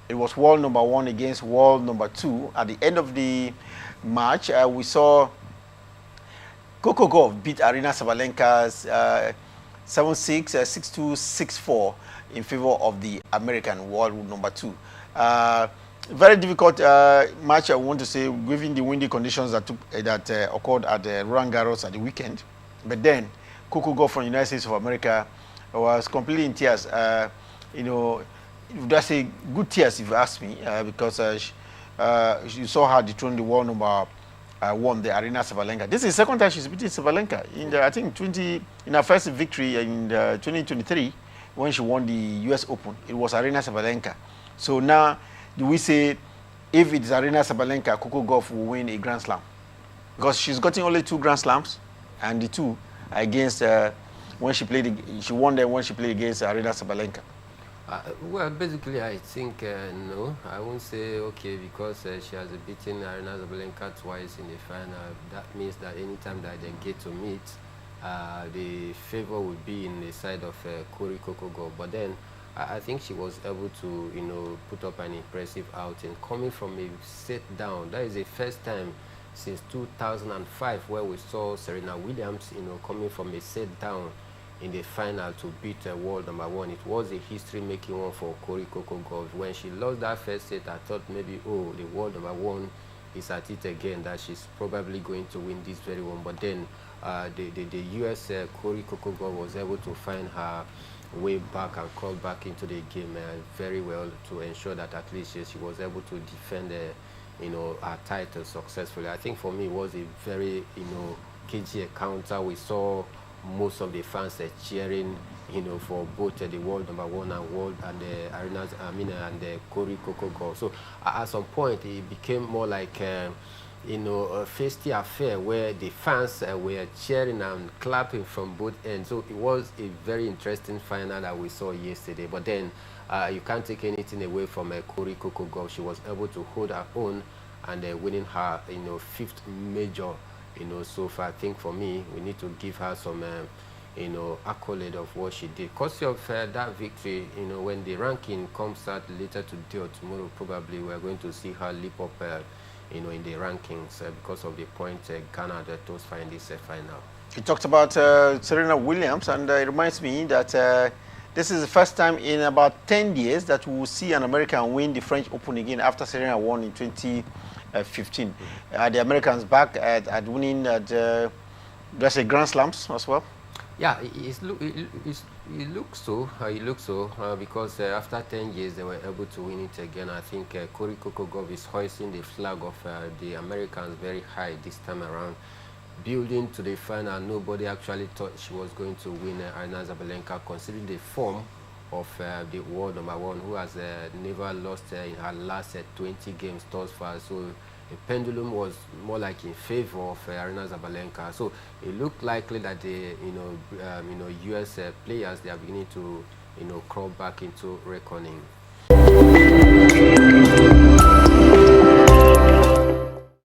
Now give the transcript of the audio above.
It was world number 1 against world number 2. At the end of the match, we saw Coco Gauff beat Aryna Sabalenka's 7-6, 6-2, 6-4 in favor of the American world number 2. Very difficult match, I want to say, given the windy conditions that occurred at Roland Garros at the weekend. But then, Coco Gauff from the United States of America was completely in tears. You know, that's a good tears if you ask me, because you saw her dethrone the world number 1, the Aryna Sabalenka. This is the second time she's beaten Sabalenka. I think in her first victory in 2023, when she won the U.S. Open, it was Aryna Sabalenka. So now, do we say if it's Aryna Sabalenka, Coco Gauff will win a Grand Slam? Because she's gotten only 2 Grand Slams, and the 2 against when she won them when she played against Aryna Sabalenka. Well, basically, I think no. I won't say okay because she has beaten Aryna Sabalenka twice in the final. That means that anytime that they get to meet, the favor would be in the side of Coco Gauff. But then, I think she was able to, put up an impressive outing. Coming from a set down, that is the first time since 2005 where we saw Serena Williams, coming from a set down in the final to beat world number 1. It was a history-making one for Coco Gauff. When she lost that first set, I thought maybe, oh, the world number 1 is at it again, that she's probably going to win this very one. But then the US Coco Gauff was able to find her way back and crawl back into the game very well to ensure that at least she was able to defend her title successfully. I think for me it was a very cagey encounter. We saw most of the fans cheering for both the world number 1 and the Aryna's and the Coco Gauff. So at some point it became more like a feisty affair where the fans were cheering and clapping from both ends. So it was a very interesting final that we saw yesterday. But then you can't take anything away from Coco Gauff. She was able to hold her own and winning her 5th major. So far, I think for me, we need to give her some accolade of what she did. Because of that victory, when the ranking comes out later today or tomorrow, probably we're going to see her leap up in the rankings because of the point Ghana that those find this final. You talked about Serena Williams, and it reminds me that this is the first time in about 10 years that we will see an American win the French Open again after Serena won in 2015. The Americans back at winning at Grand Slams as well. Yeah, it looks so. Because after 10 years they were able to win it again. I think Coco Gauff is hoisting the flag of the Americans very high this time around. Building to the final, nobody actually thought she was going to win Aryna Sabalenka, considering the form of the world number 1, who has never lost in her last 20 games thus far. So the pendulum was more like in favor of Aryna Sabalenka. So it looked likely that the US players, they are beginning to crawl back into reckoning.